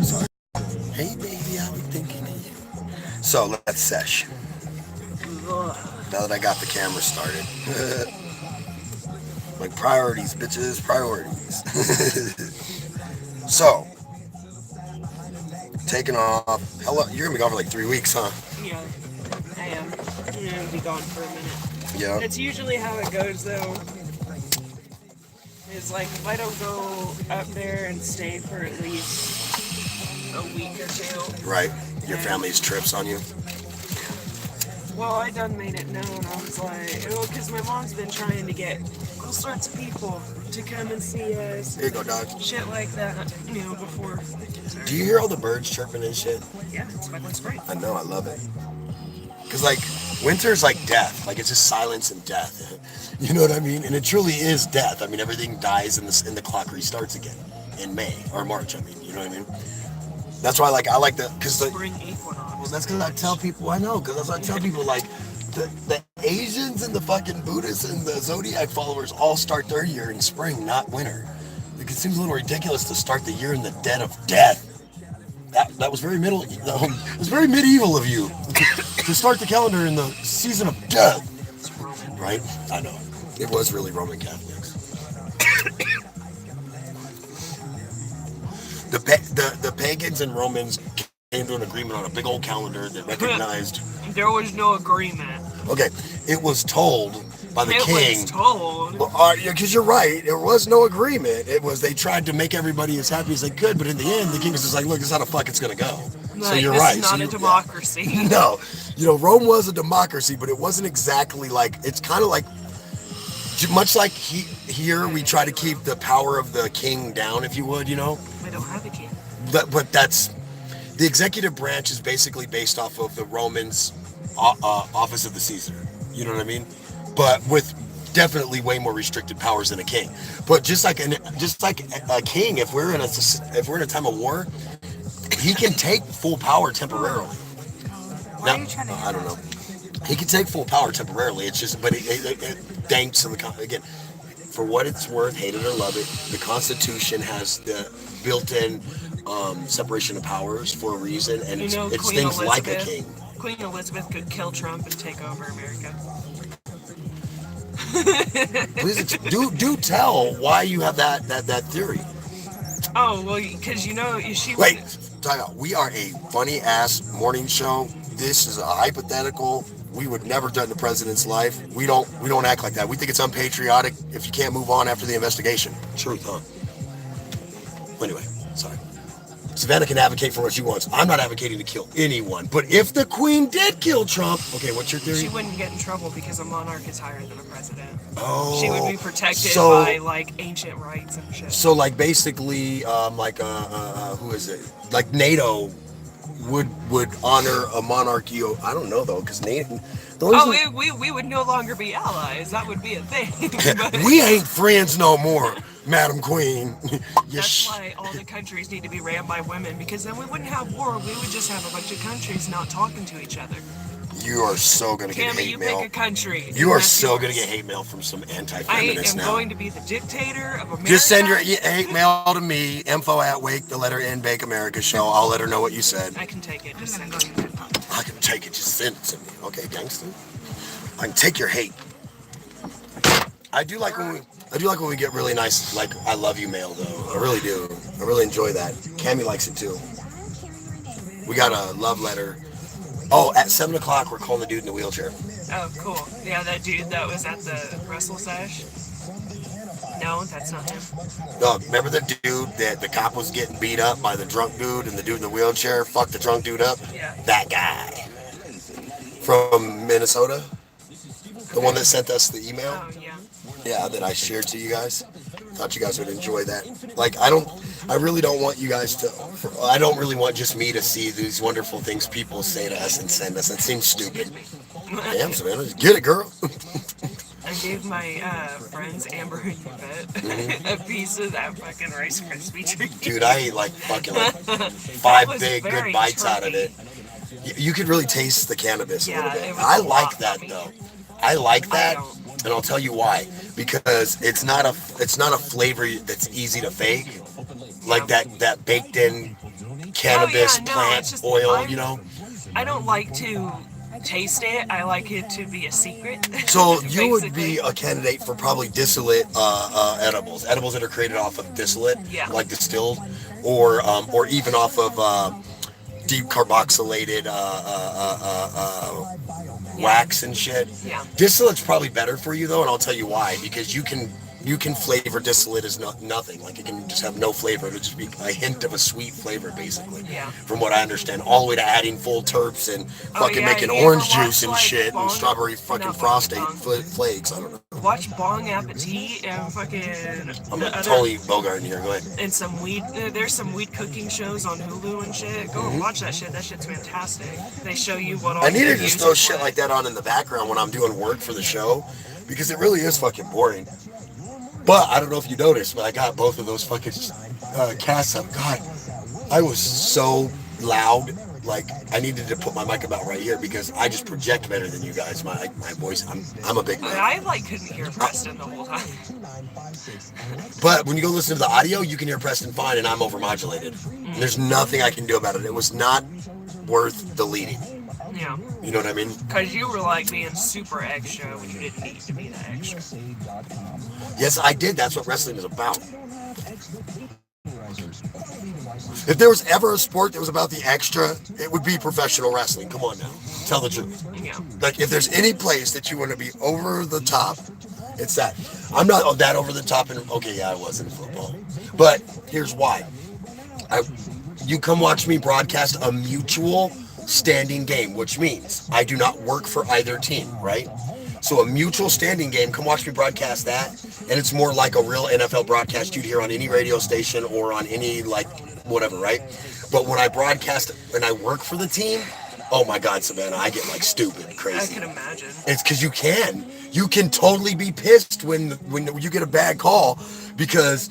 Sorry. Hey baby, I be thinking of you. So let's sesh. Now that I got the camera started. Like priorities, bitches, priorities. So, taking off. Hello, you're gonna be gone for like 3 weeks, huh? Yeah, I am. I'm gonna be gone for a minute. Yeah. That's usually how it goes, though. Is like if I don't go up there and stay for at least a week or two. Right. Your then family's trips on you. Well, I done made it known. I was like, well, because my mom's been trying to get all sorts of people to come and see us, Here you go, dog. shit like that, before. Do you hear all the birds chirping and shit? Yeah, it's fucking great. I know, I love it. Cause like winter's like death. Like it's just silence and death. You know what I mean? And it truly is death. I mean, everything dies and the clock restarts again in May or March. I mean, you know what I mean? That's why I like the because the Spring equinox. well, that's because I tell people I know because that's what I tell people like the Asians and the fucking Buddhists and the zodiac followers all start their year in spring, not winter. Like, it seems a little ridiculous to start the year in the dead of death. That was very middle. It was very medieval of you to start the calendar in the season of death. It's Roman. Right? I know. It was really Roman Catholics. The pagans and Romans came to an agreement on a big old calendar that recognized. There was no agreement. Okay, it was told by the It king. was told. Well, because you're right, there was no agreement. It was they tried to make everybody as happy as they could, but in the end, the king was just like, "Look, this is how the fuck it's gonna go." So Like, you're this right. is not a democracy. No, Rome was a democracy, but it wasn't exactly like. It's kind of like, much like here we try to keep the power of the king down, if you would, We don't have a king. But that's the executive branch is basically based off of the Romans' office of the Caesar. You know what I mean? But with definitely way more restricted powers than a king. But just like a king, if we're in a time of war, he can take full power temporarily. Why are Now, you trying to I don't know. He can take full power temporarily. It's just, but thanks to again, for what it's worth, hate it or love it, the Constitution has the built-in separation of powers for a reason, and it's Queen things Elizabeth, like a king. Queen Elizabeth could kill Trump and take over America. Please do tell why you have that theory. Oh, well, because she Wait, time out. We are a funny ass morning show. This is a hypothetical. We would never threaten the president's life. We don't act like that. We think it's unpatriotic if you can't move on after the investigation. Truth, huh? Anyway, sorry. Savannah can advocate for what she wants. I'm not advocating to kill anyone. But if the queen did kill Trump, okay, what's your theory? She wouldn't get in trouble because a monarch is higher than a president. Oh, She would be protected by like ancient rights and shit. So like basically, who is it? Like NATO would honor a monarchy. I don't know though, because NATO. We would no longer be allies. That would be a thing. But We ain't friends no more, Madam Queen. that's why all the countries need to be ran by women, because then we wouldn't have war. We would just have a bunch of countries not talking to each other. You are so gonna get Tammy, hate you mail. pick a country. You are That's so yours. gonna get hate mail from some I anti-feminists am now. going to be the dictator of America. Just send your hate mail to me, info@wake the letter N Bake America show. I'll let her know what you said. I can take it. Just send it. I can take it. Just send it to me, okay, gangster. I can take your hate. I do like when we get really nice, like I love you mail though. I really do. I really enjoy that. Cammy likes it too. We got a love letter. Oh, at 7 o'clock we're calling the dude in the wheelchair. Oh, cool. Yeah, that dude that was at the Russell Sesh. No, that's not him. No, remember the dude that the cop was getting beat up by the drunk dude and the dude in the wheelchair fucked the drunk dude up? Yeah. That guy. From Minnesota? The one that sent us the email? Oh, yeah. Yeah, that I shared to you guys. Thought you guys would enjoy that. Like, I really don't want you guys to, I don't really want just me to see these wonderful things people say to us and send us. That seems stupid. Damn, Savannah, just get it, girl. I gave my friends Amber and Yvette a piece of that fucking Rice Krispie treat. Dude, I ate like fucking like 5 was big good very bites out of trippy. it. You could really taste the cannabis a Yeah, little bit. it was I a like lot that for me. though. I like I that. don't. and I'll tell you why. Because it's not a flavor that's easy to fake, like that baked in Oh yeah, cannabis no, it's plant just oil, you know. I don't like to taste it. I like it to be a secret, So you would basically. be a candidate for probably distillate edibles that are created off of distillate, Yeah. like distilled, or even off of deep carboxylated Yeah. wax and shit. Yeah. Distillate's probably better for you though, and I'll tell you why. Because you can flavor distillate as nothing. Like it can just have no flavor. It'll just be a hint of a sweet flavor, basically. Yeah. From what I understand, all the way to adding full terps and Oh fucking yeah, making you ever orange juice watch and like shit and Bong? strawberry fucking Not Bong, frosting Bong. flakes. I don't know. Watch Bong Appetit and fucking I'm the other totally Bogart in here. Go ahead. and some weed. There's some weed cooking shows on Hulu and shit. Go and watch that shit. That shit's fantastic. They show you what all I need the to just music throw shit was. like that on in the background when I'm doing work for the show, because it really is fucking boring. But I don't know if you noticed, but I got both of those fucking casts up. God, I was so loud. Like I needed to put my mic about right here because I just project better than you guys. My voice. I'm a big man. I like couldn't hear Preston the whole time. But when you go listen to the audio, you can hear Preston fine, and I'm overmodulated. And there's nothing I can do about it. It was not worth deleting. Yeah, You know what I mean? because you were like being super extra when you didn't need to be that extra. Yes, I did. That's what wrestling is about. If there was ever a sport that was about the extra, it would be professional wrestling. Come on now. Tell the truth. Yeah. Like, if there's any place that you want to be over the top, it's that. I'm not that over the top. And okay, yeah, I was in football. But here's why. You come watch me broadcast a mutual standing game, which means I do not work for either team, right? So a mutual standing game, come watch me broadcast that, and it's more like a real NFL broadcast you'd hear on any radio station or on any, like, whatever, right? But when I broadcast and I work for the team, oh my God, Savannah, I get like stupid, I crazy. can imagine. It's because you can totally be pissed when you get a bad call because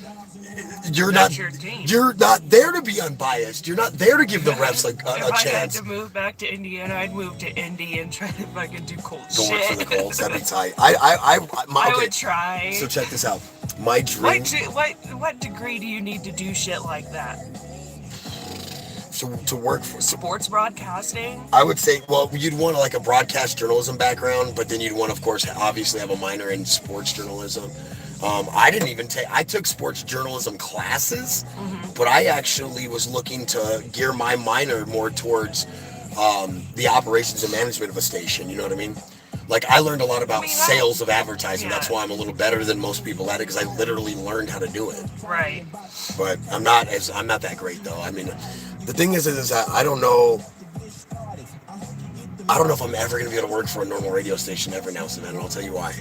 That's your team. you're not there to be unbiased. You're not there to give the refs like If a I had chance. to move back to Indiana, I'd move to Indy and try to fucking do cold Don't work shit. for the Colts. That'd be tight. I Okay. would try. So check this out. My dream. What degree do you need to do shit like that? To work for. Sports broadcasting? I would say, well, you'd want like a broadcast journalism background, but then you'd want, of course, obviously have a minor in sports journalism. I didn't even I took sports journalism classes, but I actually was looking to gear my minor more towards the operations and management of a station. You know what I mean? Like I learned a lot about sales of advertising. That's why I'm a little better than most people at it because I literally learned how to do it. Right. But I'm not that great though. I mean, the thing is that I don't know. I don't know if I'm ever going to be able to work for a normal radio station ever now, Savannah, and I'll tell you why.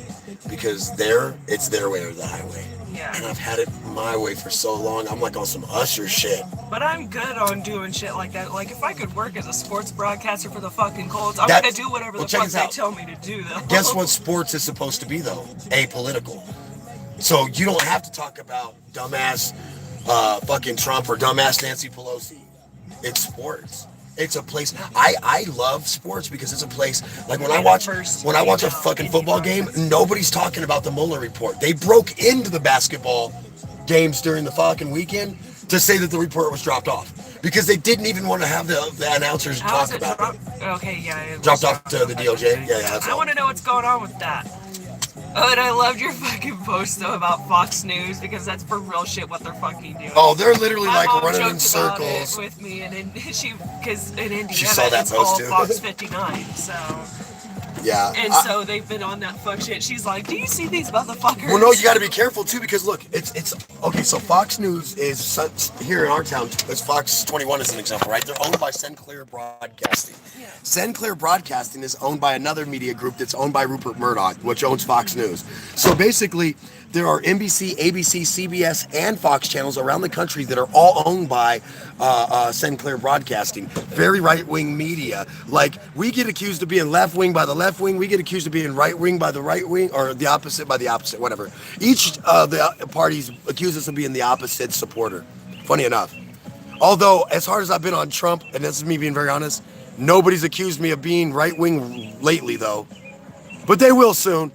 Because it's their way or the highway. Yeah. And I've had it my way for so long. I'm like on some Usher shit. But I'm good on doing shit like that. Like, if I could work as a sports broadcaster for the fucking Colts, I'm gonna do whatever the fuck they tell me to do, though. Guess what sports is supposed to be, though? Apolitical. So you don't have to talk about dumbass fucking Trump or dumbass Nancy Pelosi. It's sports. It's a place. I love sports because it's a place like when I watch a fucking football game, nobody's talking about the Mueller report. They broke into the basketball games during the fucking weekend to say that the report was dropped off because they didn't even want to have the announcers talk about it. Okay, yeah. Dropped off to the DOJ. Yeah, that's I all. want to know what's going on with that. Oh, and I loved your fucking post though about Fox News because that's for real shit what they're fucking doing. Oh, they're literally My like mom running in joked about circles. it with me, and because in Indiana saw that it's post all too. Fox 59, so. Yeah. And so they've been on that fuck shit. She's like, "Do you see these motherfuckers?" Well, no, you got to be careful too because look, it's okay. So Fox News is here in our town. It's Fox 21 as an example, right? They're owned by Sinclair Broadcasting. Yeah. Sinclair Broadcasting is owned by another media group that's owned by Rupert Murdoch, which owns Fox News. So basically, there are NBC, ABC, CBS, and Fox channels around the country that are all owned by Sinclair Broadcasting. Very right-wing media. Like, we get accused of being left-wing by the left wing. We get accused of being right-wing by the right wing, or the opposite by the opposite, whatever. Each of the parties accuse us of being the opposite supporter. Funny enough. Although, as hard as I've been on Trump, and this is me being very honest, nobody's accused me of being right-wing lately, though. But they will soon.